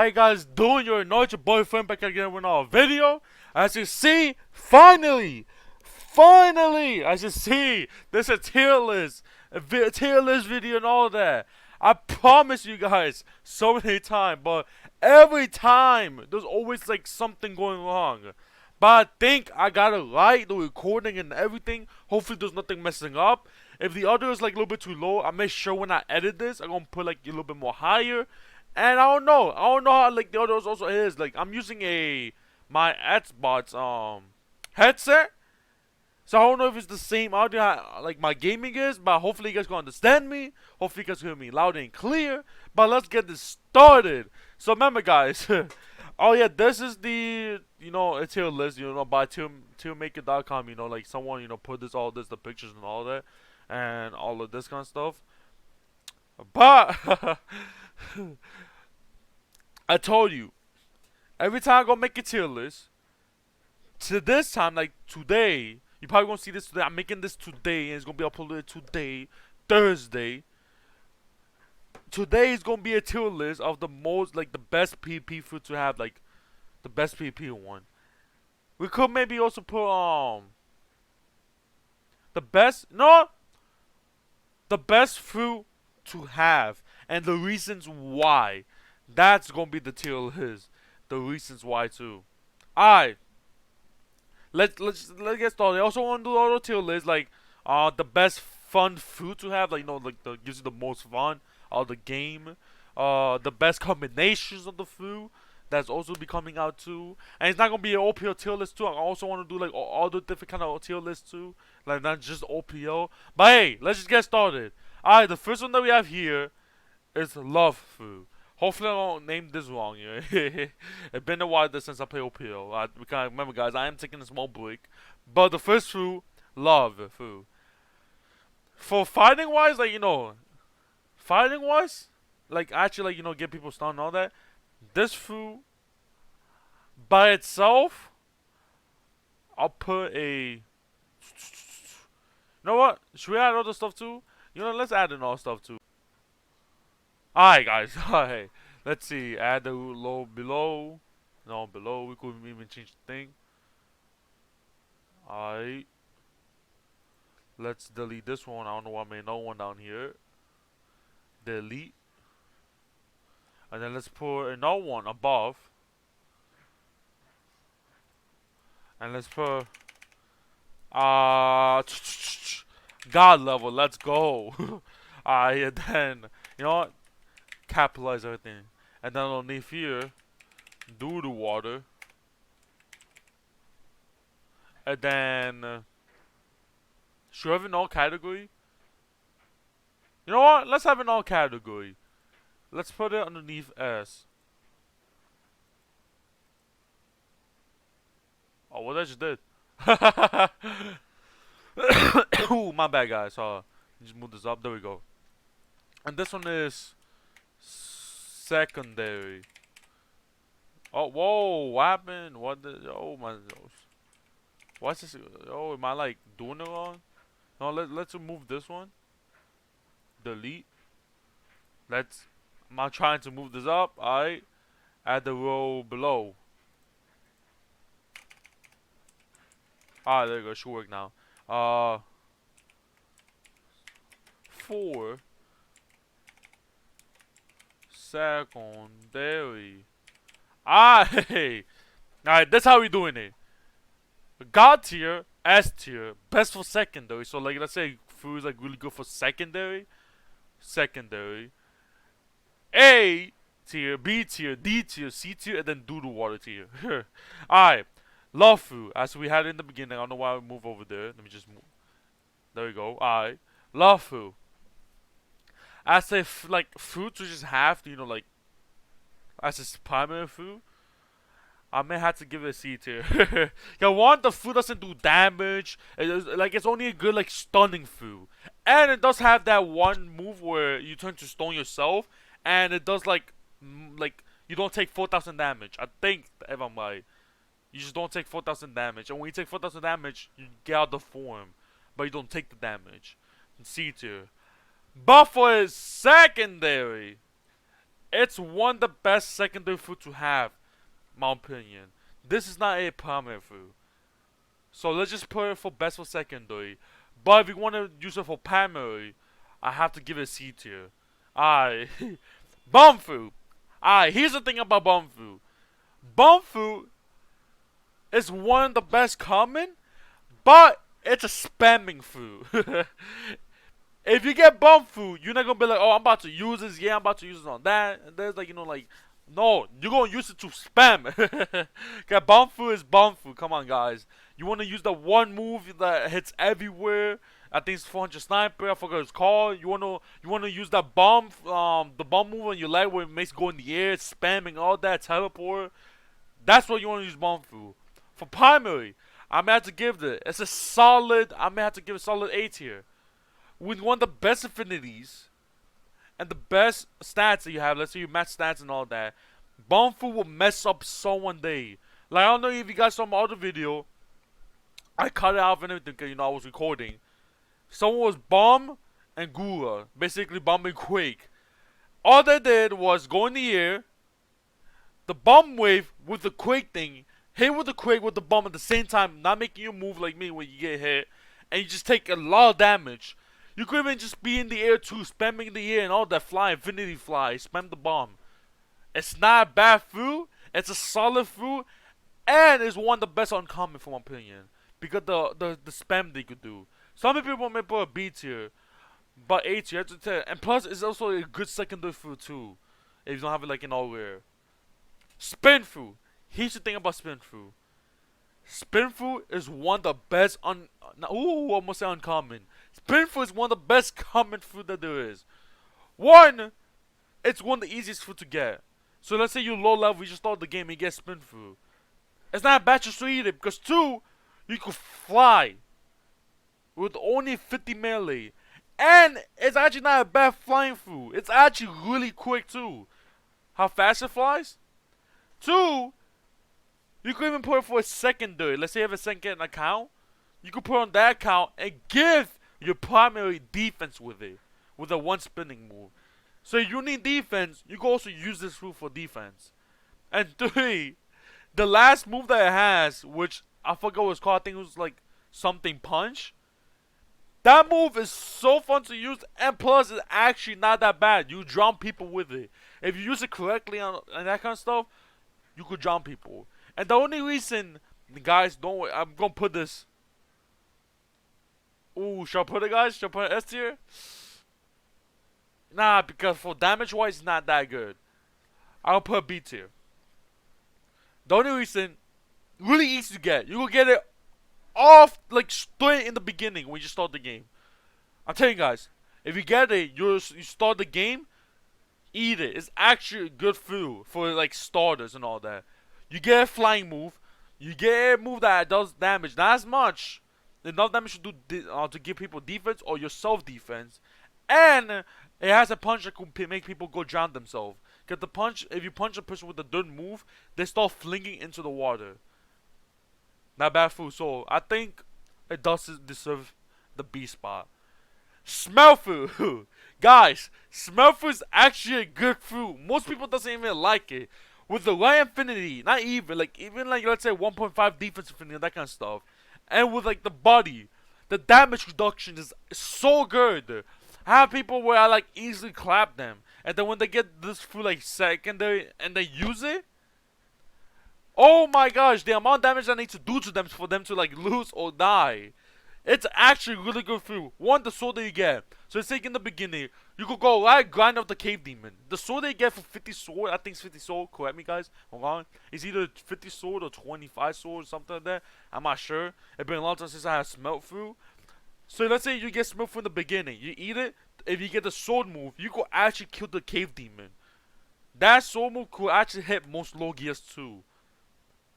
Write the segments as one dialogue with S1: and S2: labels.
S1: How you guys doing? You know it's your boyfriend back again with another video. As you see, finally, as you see, there's a tier list, tier list video and all that. I promise you guys so many times, but every time there's always like something going wrong. But I think I got it right, the recording and everything. Hopefully there's nothing messing up. If the audio is like a little bit too low, I make sure when I edit this, I'm gonna put like a little bit more higher. And I don't know how like the others also is. Like I'm using my Xbox headset. So I don't know if it's the same audio like my gaming is, but hopefully you guys can understand me. Hopefully you guys can hear me loud and clear. But let's get this started. So remember guys, oh yeah, this is the a tier list, by tiermaker.com, like someone, put all this, the pictures and all that and all of this kind of stuff. But I told you, every time I go make a tier list, to this time, like today, you probably gonna see this today. I'm making this today, and it's gonna be uploaded today, Thursday. Today is gonna be a tier list of the most, like the best PvP food to have, like the best PvP one. We could maybe also put the best the best fruit to have and the reasons why. That's gonna be the tier list. The reasons why too. Alright. Let's get started. I also want to do all the tier list, like the best fun food to have, like like the gives you the most fun of the game. The best combinations of the food that's also be coming out too. And it's not gonna be an OPO tier list too. I also want to do like all the different kind of tier lists too, like not just OPO. But hey, let's just get started. Alright, the first one that we have here is love food. Hopefully I don't name this wrong. It's been a while since I play OPO. Remember guys, I am taking a small break. But the first food, love food. For fighting wise, like fighting wise, like actually like get people stunned and all that. This food by itself, I'll put a. You know what? Should we add other stuff too? Let's add in all stuff too. Alright guys, alright. Let's see, add the low below. No, below, we could even change the thing. Alright. Let's delete this one. I don't know why I made no one down here. Delete. And then let's put another one above. And let's put God level, let's go. Alright, and then what? Capitalize everything. And then underneath here, do the water. And then should we have an all category? You know what? Let's have an all category. Let's put it underneath S. Oh, what I just did. Ooh, my bad guys. Just move this up. There we go. And this one is secondary. Oh, whoa, what happened? Oh my, what's this? Oh, am I like doing it wrong? No, let's remove this one. Delete. I'm not trying to move this up. Alright. Add the row below. Alright, there you go. Should work now. 4 secondary. Alright, that's how we doing it. God tier, S tier, best for secondary. So like, let's say food is like really good for secondary. A tier, B tier, D tier, C tier, and then do the water tier. Alright, love food, as we had in the beginning. I don't know why we move over there. Let me just move. There we go. Alright, love food. As if like food to just have, like as its primary food, I may have to give it a C tier. One, the food doesn't do damage. It's only a good like stunning food, and it does have that one move where you turn to stone yourself, and it does like you don't take 4,000 damage. I think if I'm right, you just don't take 4,000 damage, and when you take 4,000 damage, you get out the form, but you don't take the damage. C tier. But for his secondary, It's one of the best secondary food to have, my opinion. This is not a primary food. So let's just put it for best for secondary. But if you want to use it for primary, I have to give it a C tier. Alright. Bomb food. Alright, here's the thing about bomb food. Bomb food is one of the best common, but it's a spamming food. If you get bomb food, you're not gonna be like, oh, I'm about to use this, yeah, I'm about to use this on that. And there's like, no, you're gonna use it to spam. Okay, bomb food is bomb food. Come on, guys. You wanna use the one move that hits everywhere. I think it's 400 sniper. I forgot what it's called. You wanna use that bomb, the bomb move on your leg where it makes go in the air, spamming all that teleport. That's what you wanna use bomb food. For primary, I may have to give it. It's a solid. I may have to give it a solid A tier. With one of the best affinities and the best stats that you have, let's say you match stats and all that, bomb food will mess up someone day. Like, I don't know if you guys saw my other video. I cut it out and everything because, I was recording. Someone was bomb and Gula, basically bombing Quake. All they did was go in the air, the bomb wave with the Quake thing, hit with the Quake with the bomb at the same time, not making you move like me when you get hit, and you just take a lot of damage. You could even just be in the air too, spamming the air and all that fly, infinity fly, spam the bomb. It's not a bad food, it's a solid food, and it's one of the best uncommon for my opinion. Because the spam they could do. Some people may put a B tier, but A tier, and plus it's also a good secondary food too. If you don't have it like in all rare. Spin food. Here's the thing about spin food. Spin food is one of the best almost say uncommon. Spin food is one of the best common food that there is. One, it's one of the easiest food to get. So let's say you're low level, you just start the game and you get spin food. It's not bad just to eat it because two, you could fly with only 50 melee. And it's actually not a bad flying food. It's actually really quick too. How fast it flies? Two, you could even put it for a secondary. Let's say you have a second account. You could put it on that account and give your primary defense with it. With a one spinning move. So if you need defense, you can also use this move for defense. And three, the last move that it has, which I forgot what it's called, I think it was like something punch. That move is so fun to use, and plus it's actually not that bad. You drown people with it. If you use it correctly and that kind of stuff, you could drown people. And the only reason, guys, don't worry, I'm gonna put this. Ooh, should I put it, guys? Should I put it S tier? Nah, because for damage wise, it's not that good. I'll put B tier. The only reason, really easy to get. You will get it off, like, straight in the beginning when you start the game. I'm telling you guys, if you get it, you start the game, eat it. It's actually good food for, like, starters and all that. You get a flying move. You get a move that does damage. Not as much. Enough damage to do to give people defense or yourself defense. And it has a punch that can make people go drown themselves. Because the punch, if you punch a person with a dirt move, they start flinging into the water. Not bad food. So I think it does deserve the B spot. Smell food. Guys, smell food is actually a good food. Most people doesn't even like it. With the right affinity, not even like let's say 1.5 defense affinity, that kind of stuff. And with like the body, the damage reduction is so good. I have people where I like easily clap them, and then when they get this food like secondary and they use it, oh my gosh, the amount of damage I need to do to them for them to like lose or die. It's actually really good food. One, the sword that you get. So it's like in the beginning, you could go right grind up the cave demon. The sword that you get for 50 sword, I think it's 50 sword, correct me guys, I'm wrong. It's either 50 sword or 25 sword or something like that. I'm not sure. It's been a long time since I had smelt food. So let's say you get smelt food in the beginning. You eat it. If you get the sword move, you could actually kill the cave demon. That sword move could actually hit most Logias too.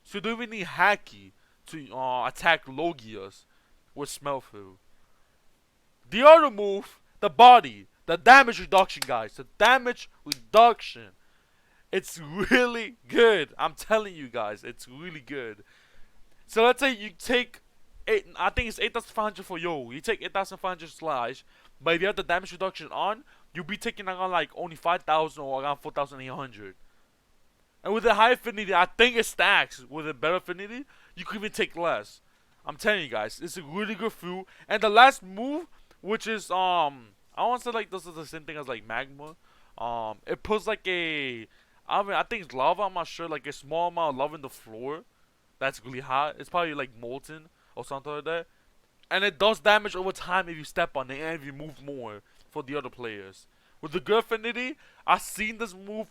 S1: So you don't even need Haki to attack Logias with smell food. The other move, the body, the damage reduction, guys. The damage reduction. It's really good. I'm telling you guys, it's really good. So let's say you take I think it's 8,500 for Yo. You take 8,500 slash, but if you have the damage reduction on, you'll be taking around like only 5,000 or around 4,800. And with a high affinity, I think it stacks. With a better affinity, you could even take less. I'm telling you guys, it's a really good food. And the last move, which is I want to say like this is the same thing as like Magma. It puts like I think it's lava. I'm not sure. Like a small amount of lava in the floor. That's really hot. It's probably like molten or something like that. And it does damage over time if you step on it and if you move more for the other players. With the good affinity, I've seen this move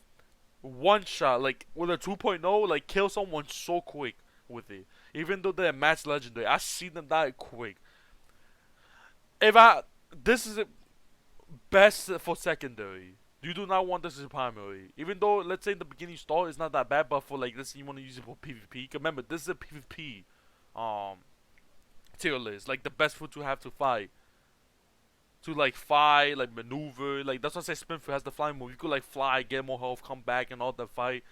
S1: one shot, like with a 2.0, like kill someone so quick with it. Even though they're match legendary, I see them die quick. If I this is best for secondary. You do not want this as primary. Even though let's say in the beginning start it's not that bad, but for like let's say you want to use it for PvP. Remember this is a PvP tier list, like the best food to have to fight. To like fight, like maneuver, like that's what I say spin food has the flying move. You could like fly, get more health, come back and all that fight,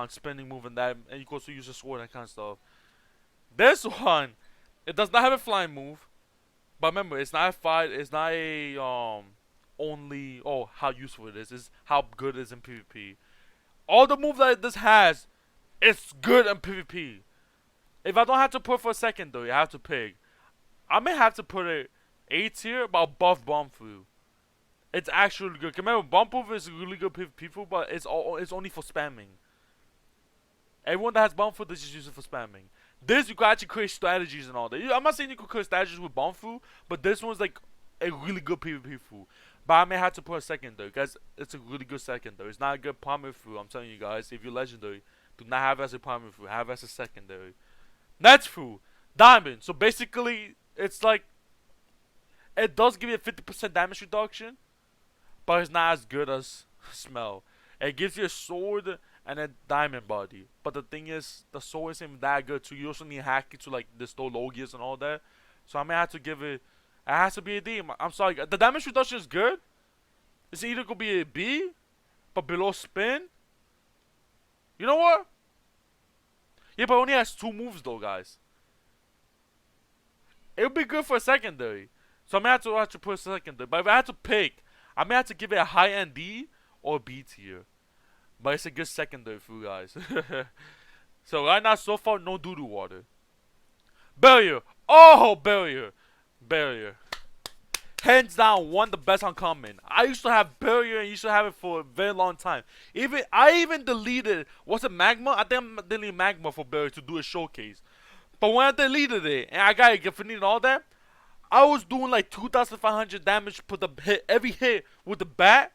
S1: spinning move and that, and you could also use a sword and that kind of stuff. This one, it does not have a flying move, but remember it's not a fight, it's not a only how useful it is, it's how good it is in PvP. All the moves that this has, it's good in PvP. If I don't have to put for a second though, you have to pick. I may have to put it A tier, but above Bumfu. It's actually good. Remember, Bumfu is really good PvP, but it's only for spamming. Everyone that has Bumfu, they just use it for spamming. This you can actually create strategies and all that. I'm not saying you can create strategies with Bumfu, but this one's like a really good PvP food. But I may have to put a second though, because it's a really good second though. It's not a good primary food. I'm telling you guys, if you're legendary, do not have it as a primary food. Have it as a secondary. Next food, Diamond. So basically, it's like it does give you a 50% damage reduction, but it's not as good as Smell. It gives you a sword and a diamond body. But the thing is, the sword isn't that good too. You also need Haki to like distill Logias and all that. So I may have to give it. It has to be a D. I'm sorry. The damage reduction is good. It's either gonna be a B, but below spin. You know what? Yeah, but it only has 2 moves though, guys. It would be good for a secondary. So I may have to put a secondary. But if I had to pick, I may have to give it a high end D or B tier. But it's a good secondary for you guys. So right now, so far, no doo-doo water. Barrier. Oh, barrier. Barrier. Hands down, one of the best uncommon. I used to have barrier and used to have it for a very long time. I even deleted, what's it, Magma? I think I deleted Magma for barrier to do a showcase. But when I deleted it and I got Infinity and all that, I was doing like 2,500 damage per the hit, every hit with the bat.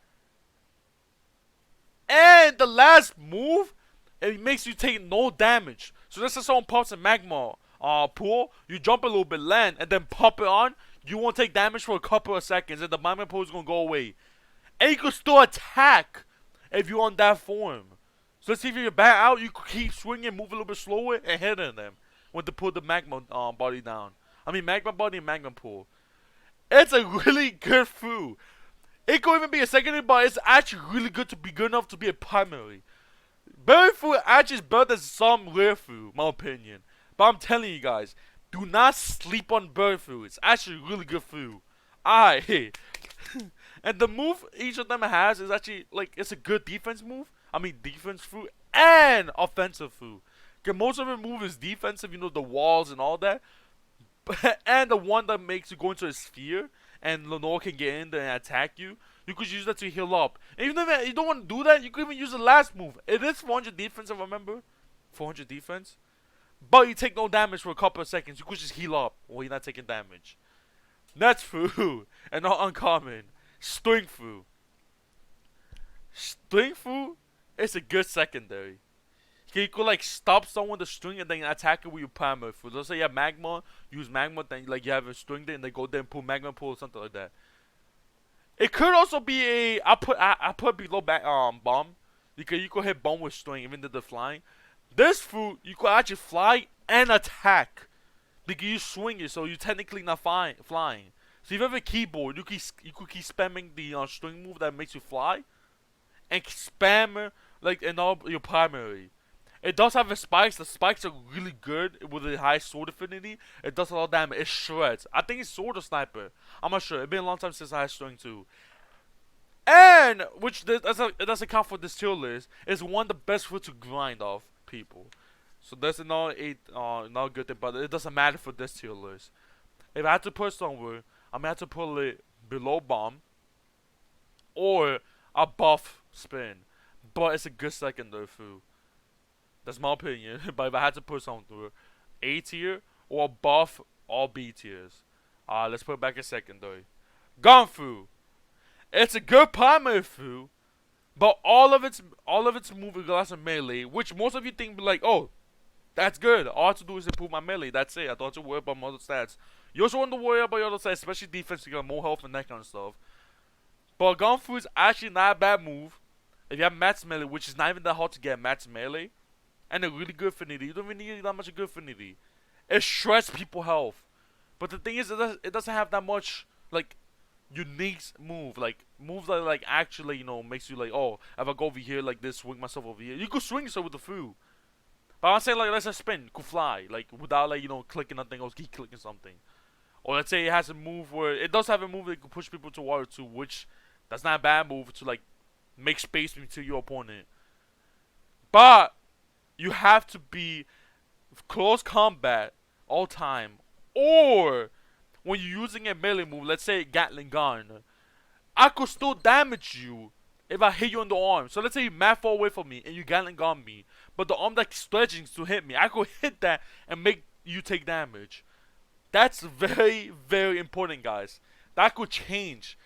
S1: And the last move, it makes you take no damage. So this is someone pops a Magma pool, you jump a little bit, land, and then pop it on. You won't take damage for a couple of seconds, and the Magma pool is gonna go away. And you can still attack if you're on that form. So let's see if you're back out, you can keep swinging, move a little bit slower, and hitting them when they put the Magma body down. I mean Magma body and Magma pool. It's a really good food. It could even be a secondary, but it's actually really good to be good enough to be a primary. Berry food actually is better than some rare food, my opinion. But I'm telling you guys, do not sleep on berry food. It's actually really good food. Alright. And the move each of them has is actually, like, it's a good defense move. I mean, defense food and offensive food. Because most of the move is defensive, you know, the walls and all that. And the one that makes you go into a sphere and Lenore can get in there and attack you. You could use that to heal up. And even if you don't want to do that, you could even use the last move. It is 400 defense, if I remember. 400 defense. But you take no damage for a couple of seconds. You could just heal up while you're not taking damage. That's food. And not uncommon. String food. String food is a good secondary. You could like stop someone the string and then attack it with your primary food. Let's say you have Magma, use Magma, then like you have a string there and they go there and pull Magma pull or something like that. It could also be a I put below back bomb. Because you could hit bomb with string even though they're flying. This food you could actually fly and attack. Because you swing it, so you're technically not flying. So if you have a keyboard, you could keep spamming the string move that makes you fly, and spam like in all your primary. It does have a spikes. The spikes are really good with a high sword affinity. It does a lot of damage. It shreds. I think it's sword or sniper. I'm not sure. It's been a long time since I had string too. And which doesn't count for this tier list, is one of the best food to grind off people. So that's another good thing, but it doesn't matter for this tier list. If I had to put somewhere, I'm gonna have to put it below bomb or above spin. But it's a good secondary food. That's my opinion. But if I had to put something, A tier or above all B tiers. Let's put it back in secondary. Gunfu. It's a good primary food, but all of its move regardless of melee, which most of you think be like, oh, that's good. All I have to do is improve my melee. That's it. I don't have to worry about my other stats. You also want to worry about your other stats, especially defense. You got more health and that kind of stuff. But Gunfu is actually not a bad move if you have max melee, which is not even that hard to get max melee, and a really good affinity. You don't really need that much of good affinity. It shreds people health, but the thing is, it doesn't have that much like unique move, like moves that like actually makes you like, oh, if I go over here like this, swing myself over here. You could swing yourself with the foo. But I'm saying like let's say spin, could fly like without like clicking nothing else, keep clicking something. Or let's say it has a move where it does have a move that could push people to water too, which that's not a bad move to like make space between your opponent. But you have to be close combat all time, or when you're using a melee move, let's say Gatling gun, I could still damage you if I hit you in the arm. So let's say you mad far away from me and you Gatling gun me, but the arm that's stretching to hit me, I could hit that and make you take damage. That's very, very important, guys. That could change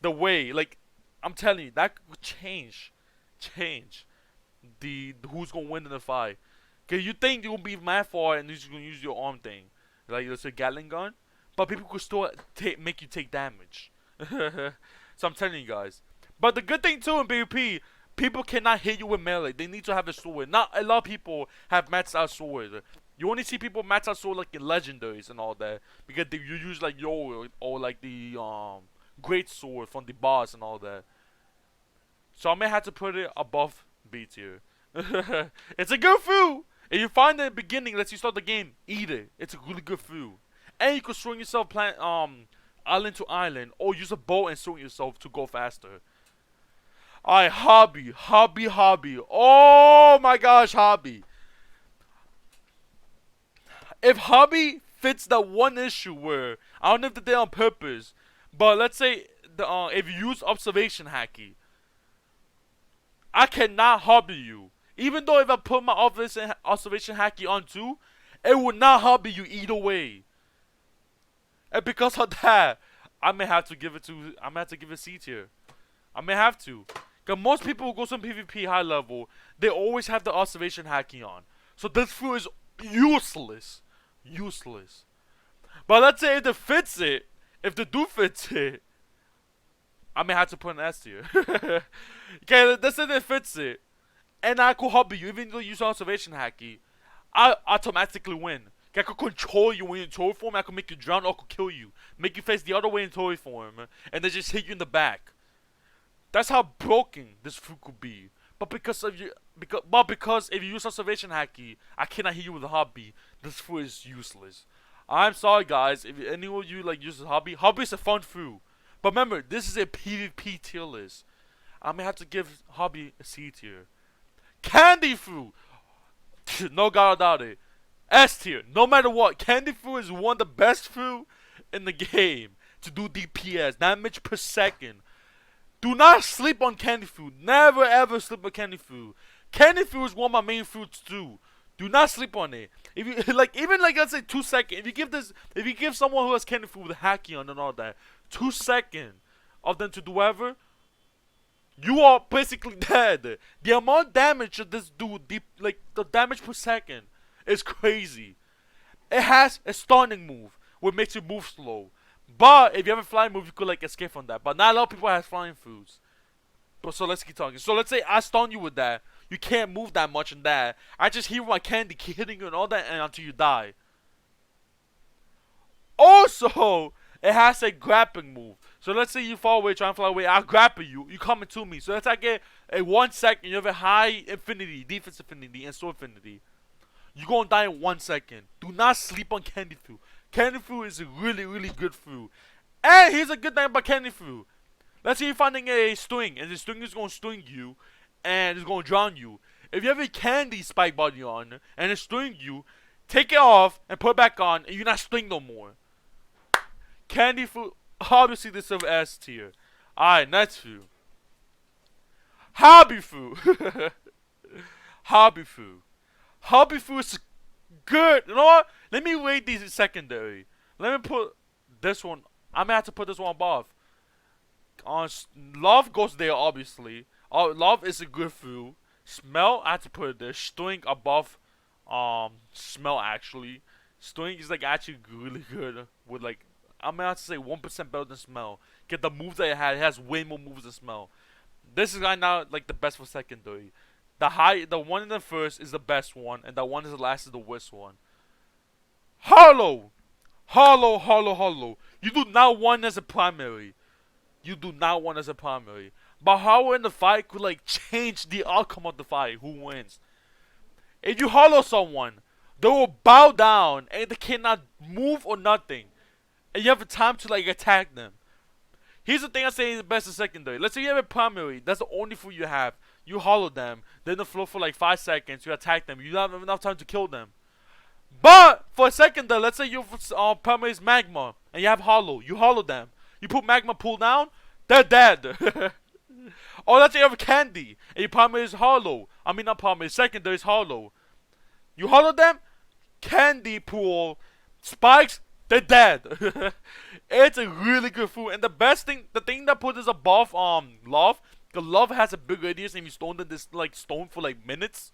S1: the way, like, I'm telling you, that could change the who's gonna win in the fight. Cause you think you're gonna be mad far and you're just gonna use your arm thing, like let's say Gatling gun, but people could still make you take damage. So I'm telling you guys. But the good thing too in PvP, people cannot hit you with melee. They need to have a sword. Not a lot of people have maxed out sword. You only see people max out sword like in legendaries and all that, because you use like yo or like the great sword from the boss and all that. So I may have to put it above B tier. It's a good food. If you find it in the beginning, let's you start the game, eat it. It's a really good food. And you can swing yourself island to island, or use a bow and swing yourself to go faster. Alright, hobby. Oh my gosh, hobby. If hobby fits that one issue where I don't know if they did on purpose, but let's say if you use observation hacky, I cannot hobby you. Even though if I put my observation hacky on too, it will not hobby you either way. And because of that, I may have to give it C tier. I may have to. Cause most people who go some PvP high level, they always have the observation hacking on. So this food is useless. But let's say if it fits it, if the dude fits it, I may have to put an S tier. Okay, let's say it fits it, and I could hobby you, even though you use observation hacky, I automatically win. I could control you when you're in toy form. I could make you drown or I could kill you, make you face the other way in toy form, and then just hit you in the back. That's how broken this food could be. But because if you use observation hacky, I cannot hit you with a hobby. This food is useless. I'm sorry, guys. If any of you like uses hobby is a fun food. But remember, this is a PvP tier list. I may have to give hobby a C tier. Candy food, no doubt about it. S tier. No matter what, candy food is one of the best food in the game to do DPS, damage per second. Do not sleep on candy food. Never ever sleep on candy food. Candy food is one of my main foods too. Do not sleep on it. If you even let's say 2 seconds. If you give someone who has candy food with hacking on and all that, 2 seconds of them to do whatever, you are basically dead. The amount of damage that this dude, the damage per second, is crazy. It has a stunning move, which makes you move slow. But if you have a flying move, you could like escape from that. But not a lot of people have flying foods. But so let's keep talking. So let's say I stun you with that. You can't move that much in that. I just hear my candy keep hitting you and all that, and until you die. Also, it has a grappling move. So let's say you fall away, try and fly away. I'll grapple you. You come into me. So let's say I get a 1 second. You have a high infinity, defense infinity, and sword infinity. You're gonna die in 1 second. Do not sleep on candy food. Candy food is a really, really good food. And here's a good thing about candy food. Let's say you're finding a string, and the string is going to string you, and it's going to drown you. If you have a candy spike body on, and it's string you, take it off, and put it back on, and you're not string no more. Candy food, obviously this is S tier. Alright, next food. Hobby food. Hobby food. Hobby food is good. You know what? Let me rate these secondary. Let me put this one. I'm gonna have to put this one above. Love goes there, obviously. Love is a good food. Smell, I have to put it there. String above smell, actually. String is like actually really good. With like, I'm gonna have to say 1% better than smell. Get the moves that it had. It has way more moves than smell. This is right now like the best for secondary. The one in the first is the best one, and the one in the last is the worst one. Hollow! Hollow, hollow, hollow. You do not want as a primary. You do not want as a primary. But hollow in the fight could like change the outcome of the fight. Who wins? If you hollow someone, they will bow down and they cannot move or nothing. And you have the time to like attack them. Here's the thing I say is the best in secondary. Let's say you have a primary. That's the only food you have. You hollow them. Then they float for like 5 seconds. You attack them. You don't have enough time to kill them. But for a secondary, let's say your primary is Magma. And you have hollow. You hollow them. You put Magma pull down. They're dead. Or let's say you have a candy. And your primary is hollow. I mean not primary. Secondary is hollow. You hollow them. Candy pool. Spikes. They're dead. It's a really good food, and the best thing, the thing that put this above love, the love has a big radius, and you stone this like stone for like minutes.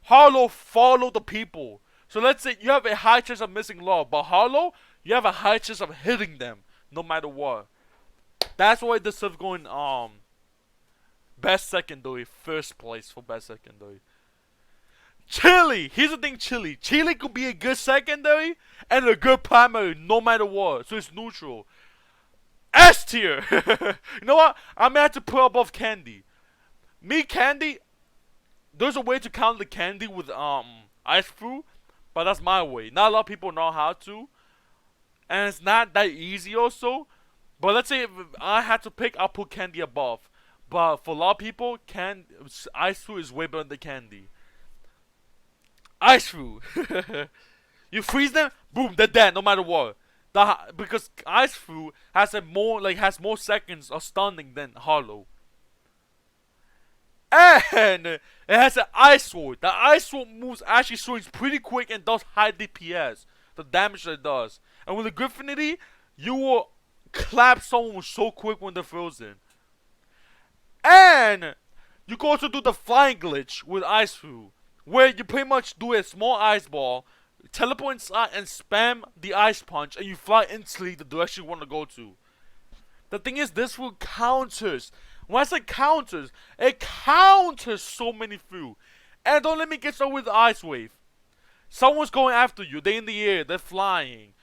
S1: Hollow follow the people, so let's say you have a high chance of missing love, but hollow you have a high chance of hitting them no matter what. That's why this is going best secondary, first place for best secondary. Chili! Here's the thing, Chili. Chili could be a good secondary and a good primary no matter what. So it's neutral. S tier! You know what? I'm gonna have to put above candy. Me, candy, there's a way to count the candy with ice fruit, but that's my way. Not a lot of people know how to. And it's not that easy also. But let's say if I had to pick, I'll put candy above. But for a lot of people, ice fruit is way better than candy. Ice fruit. You freeze them, boom, they're dead no matter what. Because ice fruit has has more seconds of stunning than hollow. And it has an ice sword. The ice sword moves actually swings pretty quick and does high DPS. The damage that it does. And with the Griffinity, you will clap someone so quick when they're frozen. And you can also do the flying glitch with ice fruit, where you pretty much do a small ice ball, teleport inside and spam the ice punch, and you fly instantly the direction you want to go to. The thing is, this will counters. When I say counters, it counters so many food. And don't let me get started with the ice wave. Someone's going after you. They're in the air. They're flying.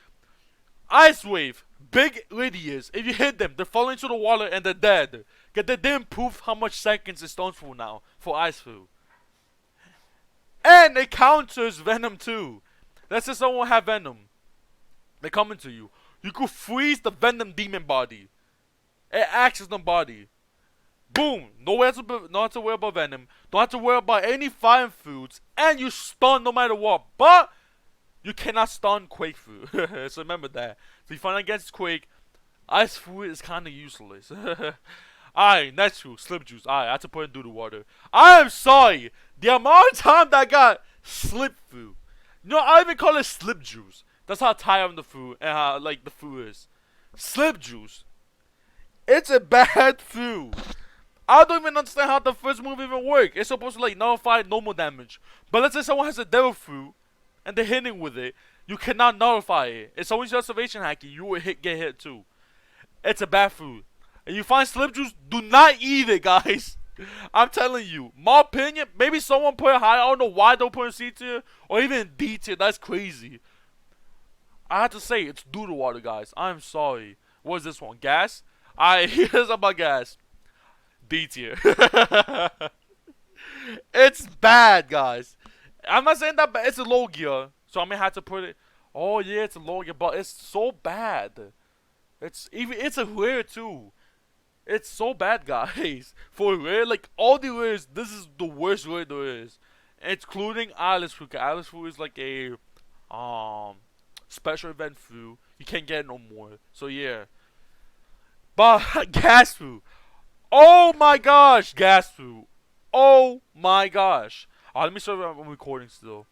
S1: Ice wave. Big radius. If you hit them, they're falling into the water and they're dead. Because they didn't prove how much seconds it stones for now for ice food. And it counters venom too. Let's say someone have venom. They're coming to you. You could freeze the venom demon body. It acts as the body. Boom. Not have to worry about venom. Don't have to worry about any fire foods. And you stun no matter what. But you cannot stun Quake food. So remember that. So you fight against Quake, ice food is kind of useless. Alright, next food, slip juice. Alright, I have to put it through the water. I am sorry. The amount of time that I got slip food. You know, I even call it slip juice. That's how tired the food and how like the food is. Slip juice. It's a bad food. I don't even understand how the first move even works. It's supposed to like nullify normal damage. But let's say someone has a devil fruit and they're hitting with it, you cannot nullify it. If someone's observation hacking, you will get hit too. It's a bad food. And you find slip juice, do not eat it, guys. I'm telling you. My opinion, maybe someone put it high. I don't know why they'll put it C tier or even D tier. That's crazy. I have to say, it's due to water, guys. I'm sorry. What is this one? Gas? Alright, here's about gas. D tier. It's bad, guys. I'm not saying that, but it's a low gear. So I may have to put it. Oh, yeah, it's a low gear, but it's so bad. It's a rare too. It's so bad, guys. For rare, like all the rares, this is the worst rare there is, including Alice Fruit. Alice Fruit is like a um special event fruit. You can't get it no more. So yeah, but gas fruit. Oh my gosh, gas fruit. Oh my gosh. Let me show you I'm recording still.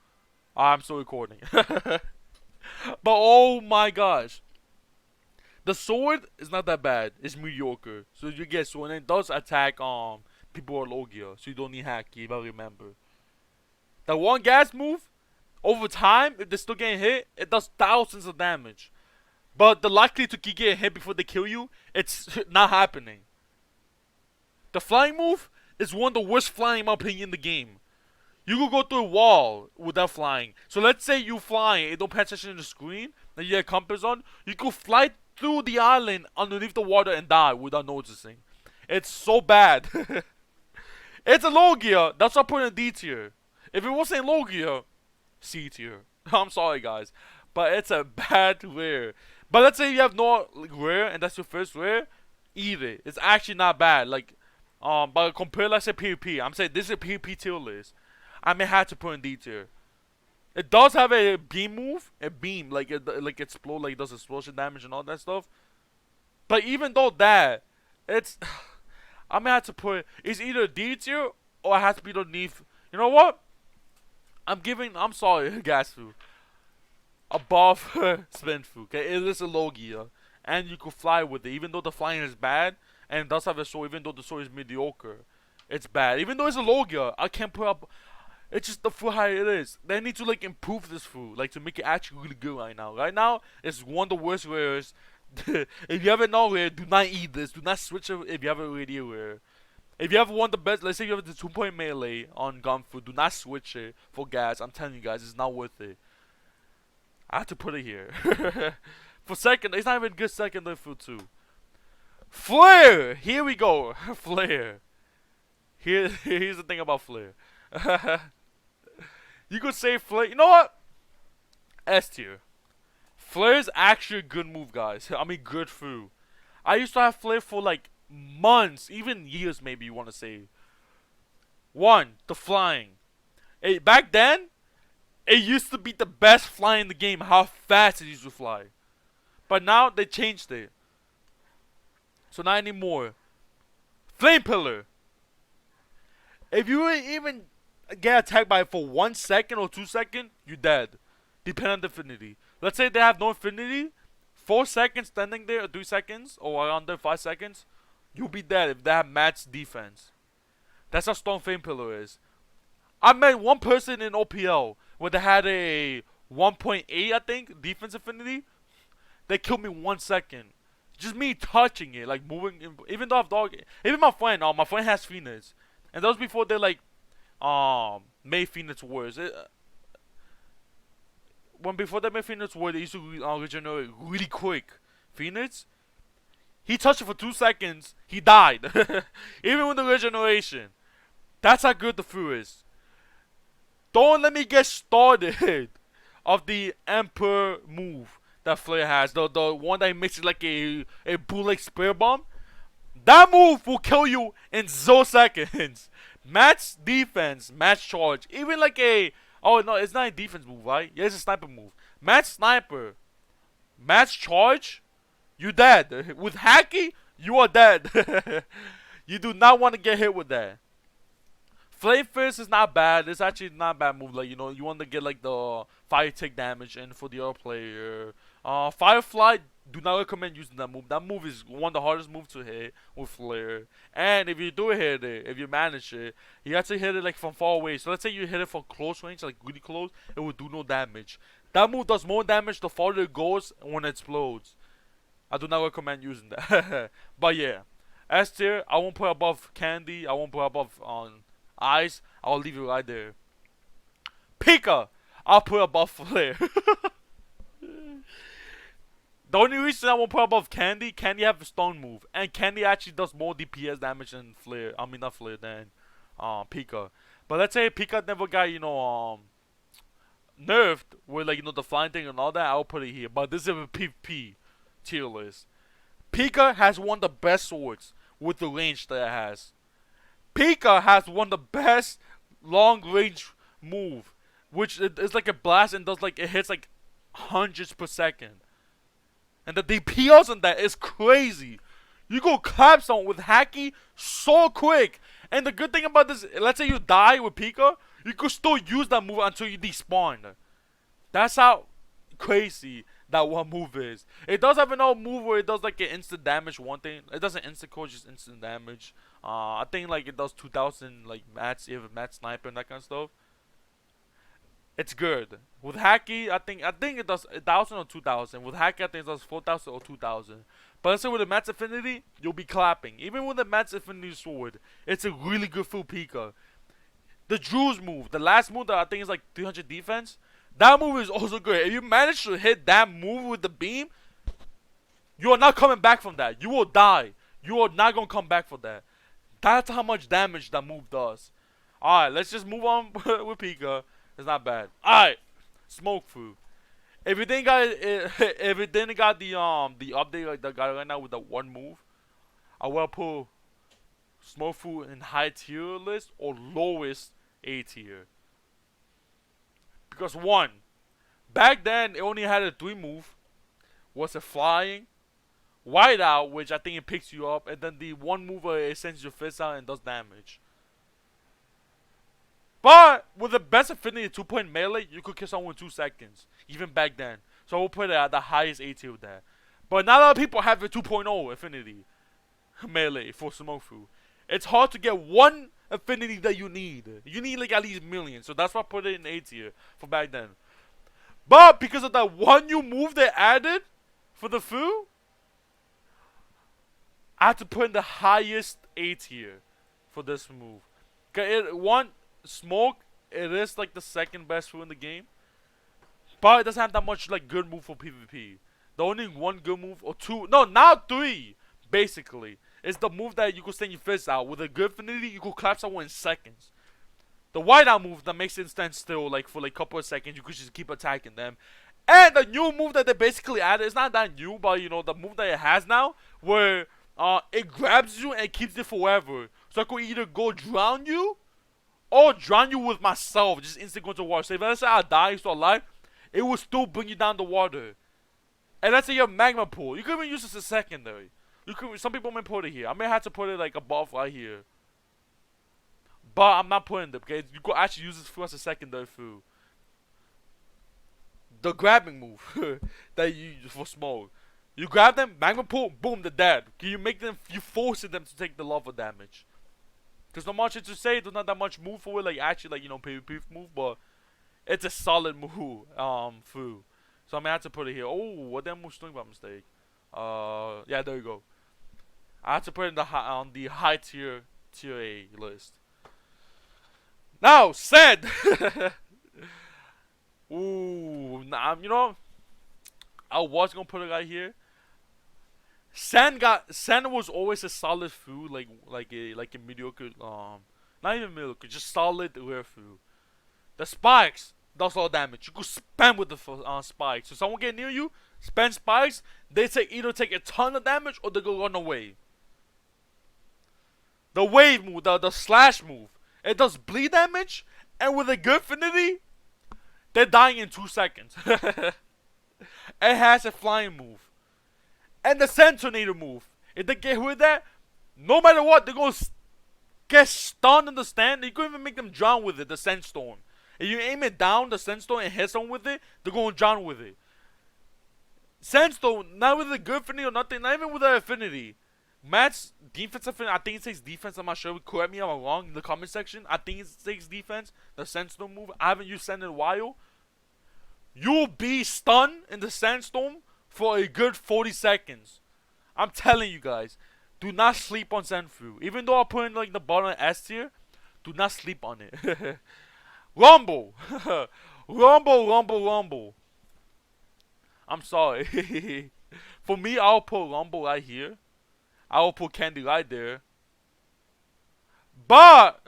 S1: I'm still recording. But oh my gosh. The sword is not that bad. It's mediocre. So you get sword and it does attack people with low gear. So you don't need haki if I remember. The one gas move, over time, if they're still getting hit, it does thousands of damage. But the likely to keep getting hit before they kill you, it's not happening. The flying move is one of the worst flying in my opinion in the game. You could go through a wall without flying. So let's say you fly and don't pay attention to the screen, and you have compass on, you could fly through the island underneath the water and die without noticing. It's so bad. It's a low gear. That's why I put in D tier. If it wasn't low gear, C tier. I'm sorry guys, but it's a bad rare. But let's say you have no rare and that's your first rare, eat it. It's actually not bad. Like, but compare, let's say PvP. I'm saying this is a PvP tier list. I may have to put in D tier. It does have a beam move, a beam like it explode, like it does explosion damage and all that stuff. But even though that, it's I may have to put it's either D tier or it has to be underneath. You know what? I'm sorry, Gasfu. Above Spin Food. Okay, it is a low gear, and you could fly with it. Even though the flying is bad, and it does have a sword. Even though the sword is mediocre, it's bad. Even though it's a low gear, I can't put up. It's just the food how it is. They need to like improve this food, like to make it actually really good right now. Right now, it's one of the worst rares. If you haven't know rare, do not eat this. Do not switch it if you have a radio rare. If you have one of the best, let's say you have the 2-point melee on gun food, do not switch it for gas. I'm telling you guys, it's not worth it. I have to put it here. For second, it's not even good secondary food too. Flare! Here we go. Flare. Here's the thing about Flare. You could say Flare. You know what? S tier. Flare is actually a good move, guys. I mean, good food. I used to have Flare for like months, even years, maybe you want to say. One, the flying. Back then, it used to be the best fly in the game. How fast it used to fly. But now they changed it. So not anymore. Flame Pillar. If you even get attacked by it for 1 second or 2 seconds, you're dead. Depending on the affinity. Let's say they have no affinity. 4 seconds standing there, or 3 seconds, or under 5 seconds, you'll be dead if they have match defense. That's how strong Flame Pillar is. I met one person in OPL where they had a 1.8, I think, defense affinity. They killed me 1 second. Just me touching it, like moving. Even though I've dog, even my friend has Phoenix, and that was before they like, made Phoenix worse. When before they made Phoenix worse, they used to regenerate really quick. Phoenix, he touched it for 2 seconds, he died. Even with the regeneration. That's how good the food is. Don't let me get started of the Emperor move that Flare has. The one that makes it like a bullet spear bomb. That move will kill you in 0 seconds. Match defense, match charge. Even like a... Oh no, it's not a defense move, right? Yeah, it's a sniper move. Match sniper. Match charge. You dead. With Haki, you are dead. You do not want to get hit with that. Flame Fist is not bad. It's actually not a bad move. Like, you know, you want to get like the fire take damage in for the other player. Firefly, do not recommend using that move. That move is one of the hardest moves to hit with Flare. And if you do hit it, if you manage it, you have to hit it like from far away. So let's say you hit it from close range, like really close, it will do no damage. That move does more damage the farther it goes when it explodes. I do not recommend using that. But yeah, S tier, I won't put above Candy. I won't put above Ice. I'll leave it right there. Pika, I'll put above Flare. The only reason I won't put above Candy have a stone move, and Candy actually does more DPS damage than Flare. I mean not Flare, than Pika. But let's say Pika never got, you know, nerfed with, like, you know, the flying thing and all that. I'll put it here. But this is a PvP tier list. Pika has one of the best swords with the range that it has. Pika has one of the best long range move, which is like a blast and does like it hits like hundreds per second. And the DPS on that is crazy. You go clap someone with Hacky so quick. And the good thing about this, let's say you die with Pika, you could still use that move until you despawn. That's how crazy that one move is. It does have another move where it does like an instant damage. One thing, it doesn't instant core, just instant damage. I think like it does 2,000 like mats, if match sniper and that kind of stuff. It's good. With Hacky, I think it does 1,000 or 2,000. With Hacky, I think it does 4,000 or 2,000. But let's say with the Max Affinity, you'll be clapping. Even with the Max Affinity sword, it's a really good full Pika. The Drew's move, the last move that I think is like 300 defense, that move is also good. If you manage to hit that move with the beam, you are not coming back from that. You will die. You are not going to come back from that. That's how much damage that move does. Alright, let's just move on with Pika. It's not bad. Alright, Smoke Through. If you didn't got the update like that got right now with the one move, I will put Smoke Through in high tier list or lowest A tier. Because one, back then it only had a 3 move. Was it flying? Whiteout, which I think it picks you up, and then the one move it sends your fist out and does damage. But with the best affinity 2-point melee, you could kill someone in 2 seconds, even back then. So we'll put it at the highest A tier with that. But not a lot of people have a 2.0 affinity melee for Smoke Through. It's hard to get one affinity that you need. You need like at least millions. So that's why I put it in A tier for back then. But because of that one new move they added for the Fu, I had to put in the highest A tier for this move. One, Smoke, it is like the second best Fu in the game. But it doesn't have that much like good move for PvP. The only one good move, or 2, no, now 3, basically. It's the move that you could send your fist out. With a good affinity, you could clap someone in seconds. The whiteout move that makes it stand still like for like a couple of seconds, you could just keep attacking them. And the new move that they basically added, it's not that new, but you know, the move that it has now, where it grabs you and keeps it forever. So I could either go drown you, or drown you with myself, just instant go to water. So if let's say I die, you still alive, it will still bring you down the water. And let's say you have Magma Pool, you can even use this as a secondary. Some people may put it here. I may have to put it like above right here. But I'm not putting it, okay? You could actually use this as a secondary food. The grabbing move that you use for Smoke. You grab them, Magma Pool, boom, they're dead. You forcing them to take the lava damage. There's not much to say, there's not that much move for it, like actually like, you know, PvP move, but it's a solid move, food. So I may have to put it here. Oh, what that move's doing by mistake? Yeah, there you go. I have to put it on the high tier A list. Now, Sand! Ooh, nah, you know, I was gonna put it right here. Sand was always a solid food, like a mediocre, not even mediocre, just solid rare food. The spikes does all damage. You could spam with the spikes. So someone get near you, spam spikes, they either take a ton of damage or they go run away. The wave move, the slash move, it does bleed damage, and with a good affinity, they're dying in 2 seconds. It has a flying move. And the Sand Tornado move. If they get hit with that, no matter what, they're going to get stunned in the stand. You couldn't even make them drown with it, the Sandstorm. If you aim it down, the Sandstorm, and hit someone with it, they're going to drown with it. Sandstorm, not with a good affinity or nothing, not even with an affinity. Matt's defense affinity, I think it takes defense, I'm not sure. Correct me if I'm wrong in the comment section. I think it takes defense, the Sandstorm move. I haven't used Sand in a while. You'll be stunned in the Sandstorm for a good 40 seconds. I'm telling you guys, do not sleep on Senfu. Even though I put in like the bottom S tier, do not sleep on it. Rumble. Rumble. I'm sorry. For me, I'll put Rumble right here. I will put Candy right there. But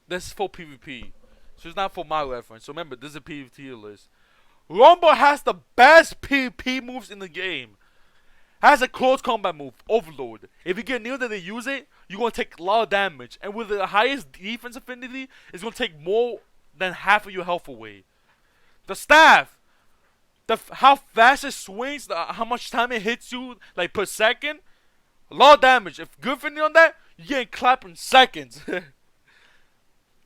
S1: this is for PvP. So it's not for my reference. So remember, this is a PvP list. Rumble has the best PvP moves in the game. Has a close combat move, Overload. If you get near that they use it, you're gonna take a lot of damage. And with the highest defense affinity, it's gonna take more than half of your health away. The staff, how fast it swings, how much time it hits you like per second, a lot of damage. If good affinity on that, you're getting clapped in seconds.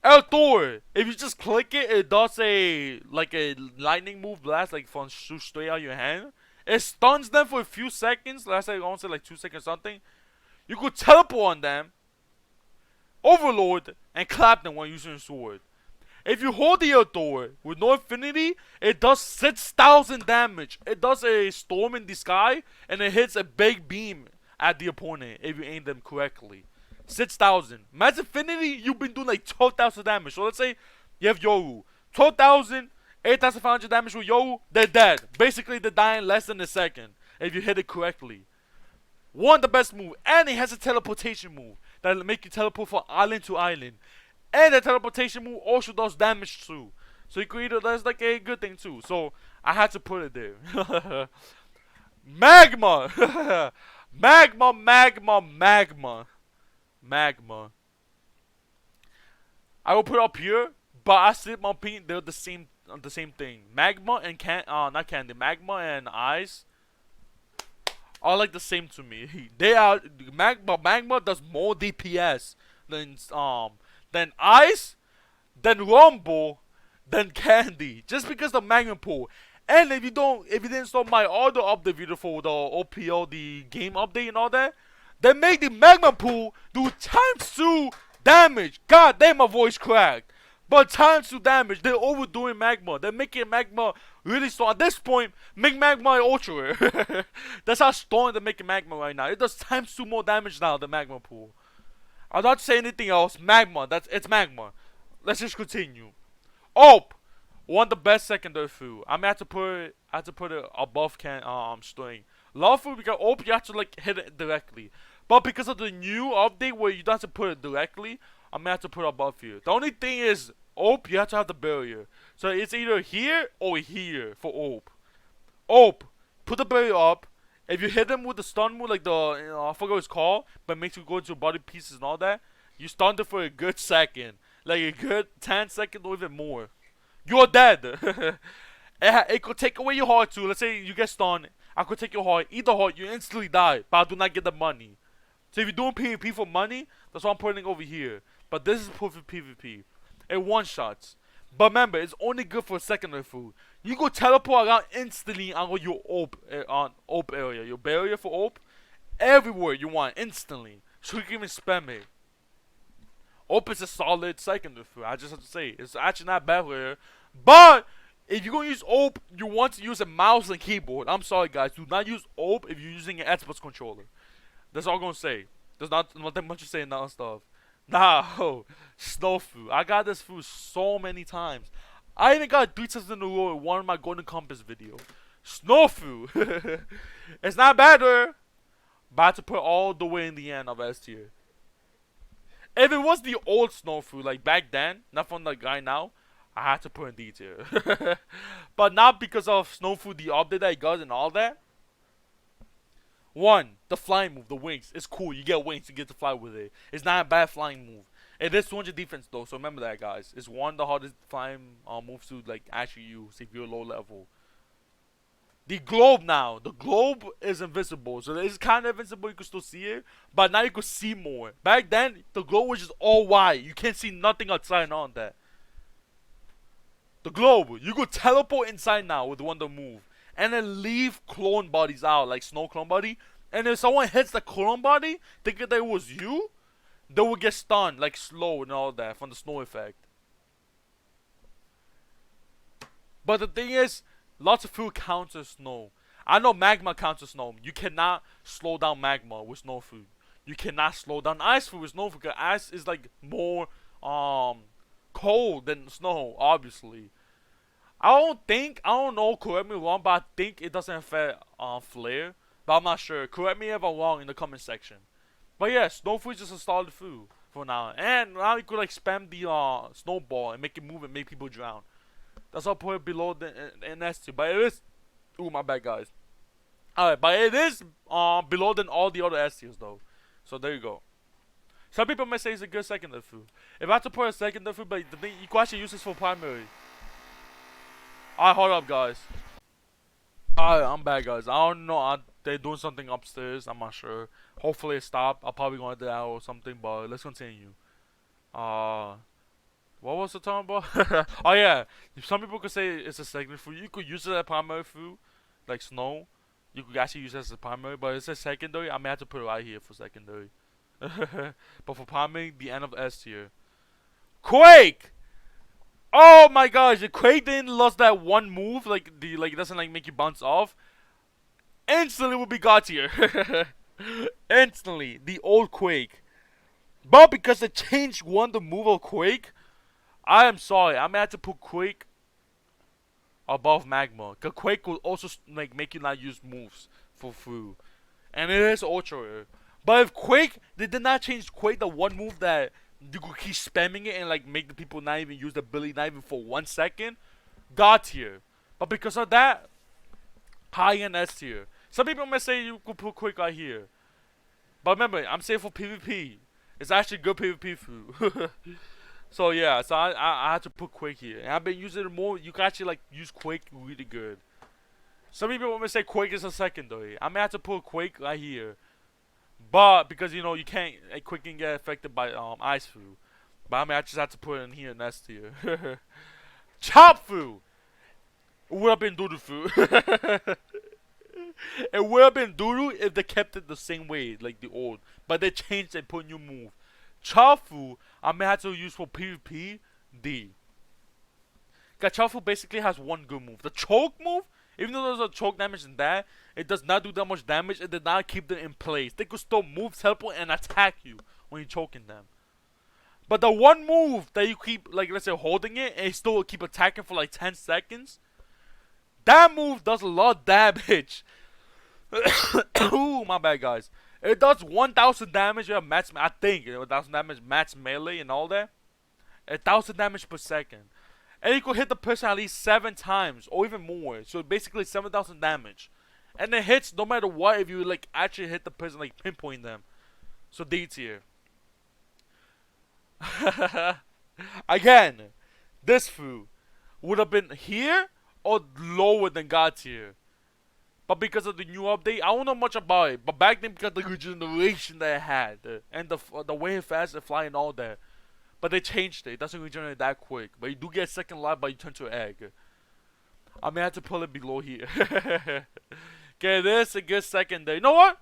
S1: El Thor, if you just click it, it does a lightning move blast, like from straight out your hand. It stuns them for a few seconds. Last I want to say like 2 seconds something. You could teleport on them, overload, and clap them when using a sword. If you hold the Thor with no affinity, it does 6,000 damage. It does a storm in the sky, and it hits a big beam at the opponent if you aim them correctly. 6,000. Max affinity, you've been doing like 12,000 damage. So let's say you have Yoru. 12,000, 8,500 damage with Yoru, they're dead. Basically, they're dying less than a second if you hit it correctly. One of the best move, and it has a teleportation move that'll make you teleport from island to island. And the teleportation move also does damage too. So you could either, that's like a good thing too. So I had to put it there. Magma! Magma. I will put it up here, but I still, in my opinion, they're the same thing. Magma and not candy. Magma and ice are like the same to me. They are Magma does more DPS than ice, than rumble, than candy. Just because the magma pool. And if you didn't install my other update video for the OPO, the game update and all that, they make the magma pool do ×2 damage. God damn, my voice cracked. But ×2 damage, they're overdoing Magma. They're making Magma really strong. At this point, make Magma ultra. That's how strong they're making Magma right now. It does ×2 more damage now than Magma pool. I'll not say anything else. Magma, it's Magma. Let's just continue. Op, one of the best secondary food. I have to put it above string. Love food because Op you have to like hit it directly. But because of the new update where you don't have to put it directly, I'm gonna have to put it above here. The only thing is Op, you have to have the barrier. So it's either here or here for Op. Op, put the barrier up. If you hit them with the stun move, like I forgot what it's called, but it makes you go into body pieces and all that, you stun it for a good second. Like a good 10 seconds or even more. You're dead. It could take away your heart too. Let's say you get stunned. I could take your heart, eat the heart, you instantly die, but I do not get the money. So if you're doing PvP for money, that's what I'm putting over here. But this is perfect PvP. It one-shots. But remember, it's only good for secondary food. You go teleport around instantly on your op area. Your barrier for op. Everywhere you want, instantly. So you can even spam it. Op is a solid secondary food. I just have to say. It's actually not bad here. But if you're going to use op, you want to use a mouse and keyboard. I'm sorry guys. Do not use op if you're using an Xbox controller. That's all I'm going to say. There's not that much to say in that stuff. No, snow food. I got this food so many times. I even got 3 times in a row in one of my Golden Compass video. Snow food. It's not bad there. But I had to put all the way in the end of S tier. If it was the old snow food, like back then, not from the guy now, I had to put in D tier. But not because of snow food, the update that it got and all that. One, the flying move, the wings. It's cool. You get wings, you get to fly with it. It's not a bad flying move. It is 200 defense though, so remember that, guys. It's one of the hardest flying moves to like actually use if you're low level. The globe now. The globe is invisible, so it's kind of invincible. You can still see it, but now you can see more. Back then, the globe was just all white. You can't see nothing outside on that. The globe, you could teleport inside now with one to move. And then leave clone bodies out, like snow clone body. And if someone hits the clone body, thinking that it was you, they will get stunned, like slow and all that from the snow effect. But the thing is, lots of food counts as snow. I know magma counts as snow. You cannot slow down magma with snow food. You cannot slow down ice food with snow food, because ice is like more cold than snow, obviously. I don't know, correct me wrong, but I think it doesn't affect flare. But I'm not sure. Correct me if I'm wrong in the comment section. But yeah, snow food is just a solid food for now. And now you could like spam the snowball and make it move and make people drown. That's all put it below the in S2. But it is, ooh, my bad guys. Alright, but it is below than all the other S tiers though. So there you go. Some people may say it's a good secondary food. If I had to put a secondary food, but the thing you can actually use this for primary. Alright, hold up guys. Alright, I'm back guys. I don't know, they're doing something upstairs, I'm not sure. Hopefully it stopped. I'll probably gonna do that or something, but let's continue. What was the talking about? Oh yeah, some people could say it's a secondary food. You could use it as primary food, like snow. You could actually use it as a primary, but it's a secondary. I may have to put it right here for secondary. But for primary, the end of S tier. Quake! Oh my gosh, if Quake didn't lost that one move, like it doesn't like make you bounce off, instantly would be God tier. Instantly, the old Quake. But because they changed one the move of Quake, I am sorry. I may have to put Quake above Magma. Cause Quake will also like make you not use moves for food, and it is ultra rare. But if Quake, they did not change Quake, the one move that you could keep spamming it and like make the people not even use the ability, not even for 1 second, God tier. But because of that, high end S tier. Some people may say you could put Quake right here, but remember, I'm saying for PvP. It's actually good PvP food. So yeah, so I had to put Quake here. And I've been using it more. You can actually like use Quake really good. Some people want me to say Quake is a secondary. I may have to put Quake right here. But because you know you can't like, Quake can get affected by ice food. But I mean I just have to put it in here next tier. Chop food! It would have been doodoo food. It would have been doodoo if they kept it the same way, like the old. But they changed and put new move. Chafu, I may have to use for PvP, D. Cause Chafu basically has one good move. The choke move, even though there's a choke damage in that, it does not do that much damage. It did not keep them in place. They could still move, teleport, and attack you when you're choking them. But the one move that you keep, like let's say holding it, and you still keep attacking for like 10 seconds, that move does a lot of damage. Ooh, my bad guys. It does 1,000 damage with a match. I think 1,000 damage match melee and all that. 1,000 damage per second, and you could hit the person at least 7 times or even more. So basically 7,000 damage, and it hits no matter what if you like actually hit the person like pinpoint them. So D tier. Again, this food would have been here or lower than God tier. But because of the new update, I don't know much about it. But back then, because of the regeneration that it had, and the way it fast it fly and all that. But they changed it. It doesn't regenerate that quick. But you do get second life, but you turn to an egg. I may have to pull it below here. Okay, this a good secondary. You know what?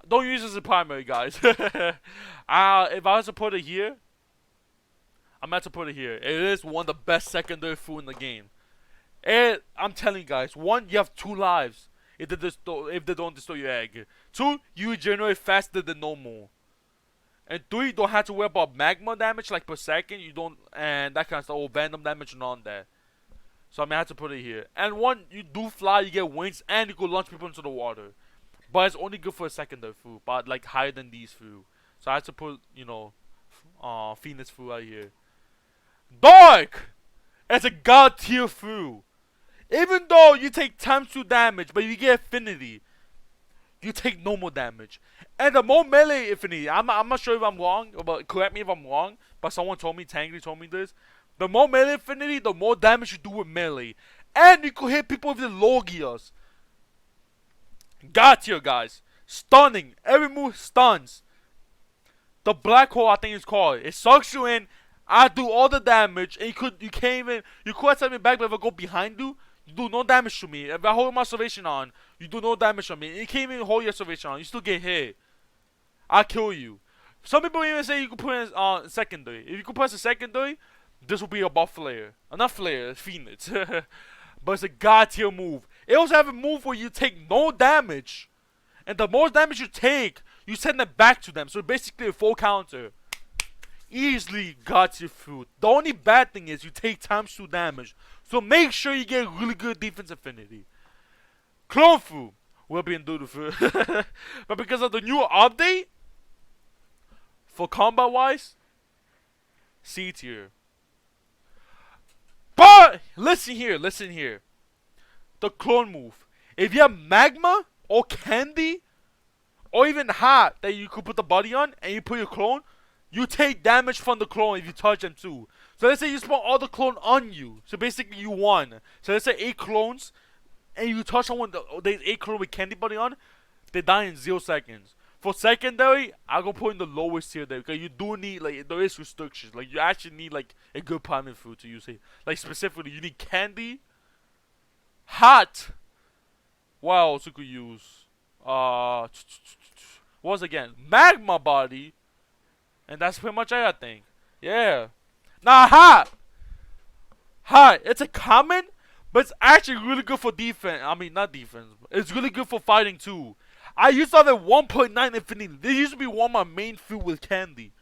S1: Don't use this as a primary, guys. If I was to put it here, I'm going to put it here. It is one of the best secondary food in the game. And I'm telling you guys, 1, you have 2 lives if they don't destroy your egg. 2, you regenerate faster than normal. And 3, you don't have to worry about magma damage like per second. You don't, and that kind of stuff, or random damage and on that. So I may have to put it here. And 1, you do fly, you get wings, and you can launch people into the water. But it's only good for a secondary food, but like higher than these food. So I have to put, you know, Phoenix food right here. Dark! It's a god tier food. Even though you take times 2 damage, but you get affinity, you take normal damage. And the more melee affinity, I'm not sure if I'm wrong, but correct me if I'm wrong, but someone told me, Tangly told me this. The more melee affinity, the more damage you do with melee. And you can hit people with the low gears. God tier, guys. Stunning. Every move stuns. The black hole, I think it's called. It sucks you in. I do all the damage, and you could set me back, but if I go behind you, you do no damage to me. If I hold my salvation on, you do no damage on me. And you can't even hold your salvation on, you still get hit. I'll kill you. Some people even say you can put in secondary. If you can press a secondary, this will be above flare. Not flare, Phoenix. But it's a god tier move. It also have a move where you take no damage. And the more damage you take, you send it back to them. So basically a full counter. Easily god tier food. The only bad thing is you take times 2 damage. So make sure you get really good defense affinity. Clone food will be in doodle food. But because of the new update, for combat wise, C tier. But listen here. The clone move. If you have magma or candy or even hot that you could put the body on and you put your clone, you take damage from the clone if you touch them too. So let's say you spawn all the clone on you. So basically you won. So let's say 8 clones and you touch someone, there's 8 clone with candy body on, they die in 0 seconds. For secondary, I'm gonna put in the lowest tier there because you do need, like, there is restrictions. Like, you actually need, like, a good primary food to use it. Like, specifically, you need candy, hot. What else you could use? What was again? Magma body. And that's pretty much it, I think. Yeah. Nah, hot. Hot. It's a common, but it's actually really good for defense. I mean, not defense. It's really good for fighting too. I used to have a 1.9 infinity. This used to be one of my main food with candy.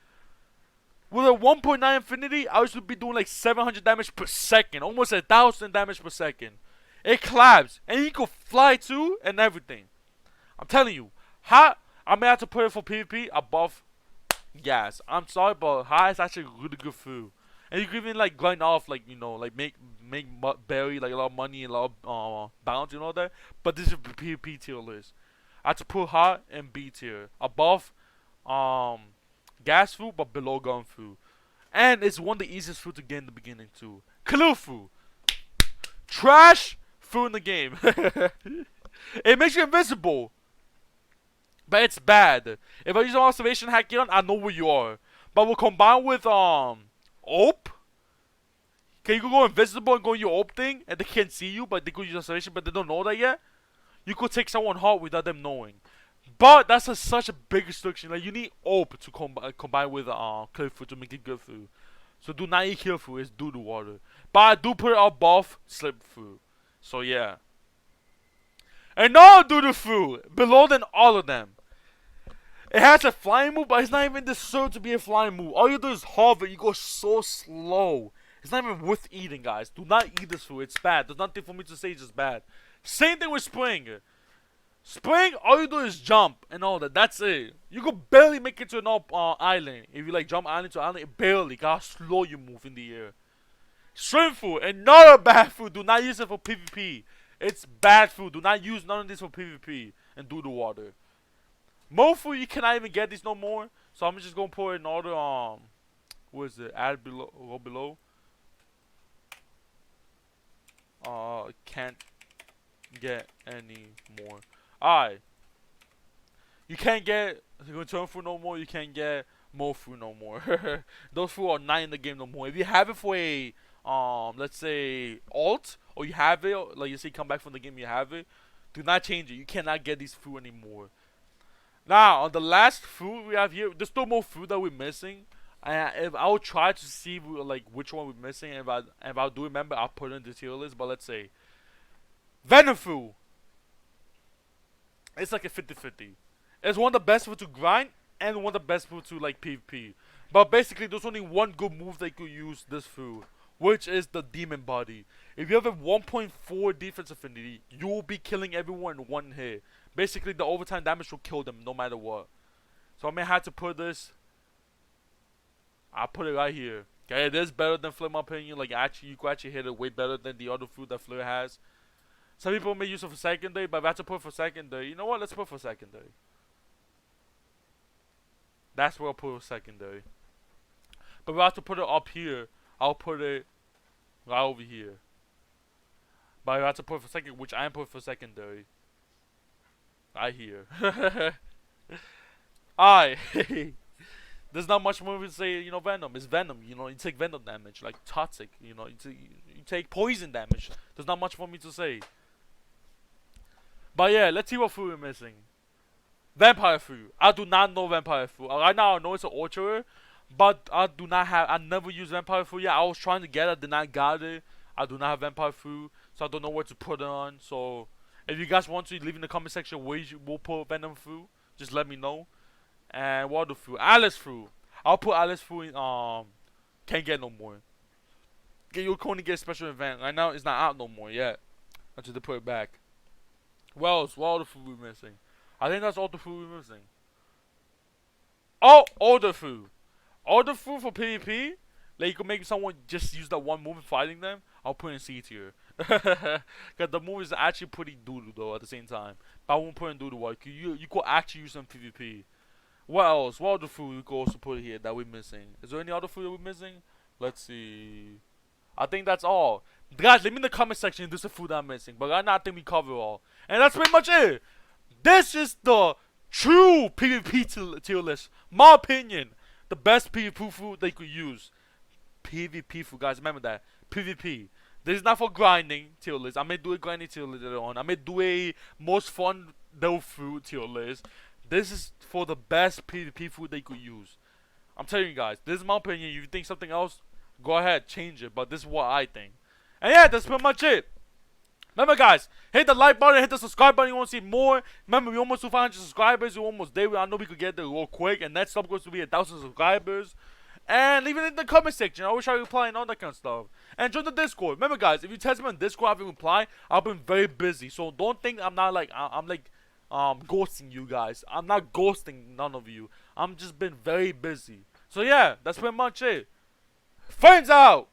S1: With a 1.9 infinity, I used to be doing like 700 damage per second. Almost 1,000 damage per second. It claps. And you can fly too and everything. I'm telling you. Hot, I may have to put it for PvP above gas. I'm sorry, but hot is actually really good food. And you can even like grind off, like, you know, like make berry, like a lot of money and a lot of bounty and all that. But this is the PvP tier list. I had to put hot and B tier. Above gas food, but below gun food. And it's one of the easiest food to get in the beginning too. Clue food. Trash food in the game. It makes you invisible. But it's bad. If I use an observation hack on, I know where you are. But we'll combine with OP. Okay, you can go invisible and go in your OP thing, and they can't see you, but they could use observation, but they don't know that yet. You could take someone hot without them knowing. But that's such a big restriction. Like, you need OP to combine with clear food to make it good food. So do not eat clear food, it's due to water. But I do put it above slip food. So yeah. And now do the food below than all of them. It has a flying move, but it's not even deserved to be a flying move. All you do is hover. You go so slow. It's not even worth eating, guys. Do not eat this food. It's bad. There's nothing for me to say. It's just bad. Same thing with spring. Spring, all you do is jump and all that. That's it. You could barely make it to an island. If you like jump island to island, it barely. How slow you move in the air. Shrimp food, another bad food. Do not use it for PvP. It's bad food. Do not use none of this for PvP. And do the water. Mofu, you cannot even get these no more. So I'm just gonna put another what is it? Add below, go below. Can't get any more. Alright. You can't get return food no more. You can't get Mofu no more. Those food are not in the game no more. If you have it for a let's say alt, or you have it, like you say, come back from the game, you have it. Do not change it. You cannot get these food anymore. Now, on the last food we have here, there's still more food that we're missing. If I will try to see like which one we're missing, and if I do remember, I'll put it in the tier list. But let's say Venom food. It's like a 50-50. It's one of the best food to grind and one of the best food to like PvP. But basically, there's only one good move that you could use this food, which is the demon body. If you have a 1.4 defense affinity, you will be killing everyone in one hit. Basically, the overtime damage will kill them no matter what. So I may have to put this. I'll put it right here. Okay, it is better than Flare, in my opinion. Like, actually, you could actually hit it way better than the other food that Flare has. Some people may use it for secondary, but if I have to put it for secondary, you know what? Let's put it for secondary. That's where I'll put it for secondary. But if I have to put it up here, I'll put it right over here. But if I have to put it for second, which I am putting for secondary, right here. Alright. There's not much more to say, you know, Venom. It's Venom, you know, you take Venom damage, like toxic, you know, you take poison damage. There's not much for me to say. But yeah, let's see what food we're missing. Vampire food. I do not know vampire food. Right now I know it's an orchard, but I never use vampire food yet. I was trying to get it, did not got it. I do not have vampire food, so I don't know where to put it on. So if you guys want to, leave in the comment section where you will put Venom food. Just let me know. And what other food? Alice food. I'll put Alice food in can't get no more. You can only get a special event. Right now it's not out no more yet. Until they put it back. What else? What other food we're missing? I think that's all the food we're missing. Oh, older food. Older food for PvP. Like, you can make someone just use that one move in fighting them. I'll put in C tier. Cause the movie is actually pretty doodoo though at the same time. But I won't put in doodoo work. You could actually use some PvP. What else? What other food we could also put here that we're missing? Is there any other food that we're missing? Let's see. I think that's all. Guys, leave me in the comment section if there's a food I'm missing. But right now I think we cover all. And that's pretty much it. This is the true PvP tier list. My opinion. The best PvP food they could use. PvP food, guys. Remember that. PvP. This is not for grinding tier list. I may do a grinding tier list later on. I may do a most fun no food tier list. This is for the best PvP food they could use. I'm telling you guys, this is my opinion. If you think something else, go ahead, change it. But this is what I think. And yeah, that's pretty much it. Remember guys, hit the like button, hit the subscribe button if you want to see more. Remember, we're almost to 500 subscribers. We're almost there. I know we could get there real quick. And next up goes to be 1,000 subscribers. And leave it in the comment section. I wish I reply and all that kind of stuff. And join the Discord. Remember guys, if you text me on Discord, I haven't replied. I've been very busy. So don't think I'm not like, I'm like ghosting you guys. I'm not ghosting none of you. I'm just been very busy. So yeah, that's pretty much it. Friends out!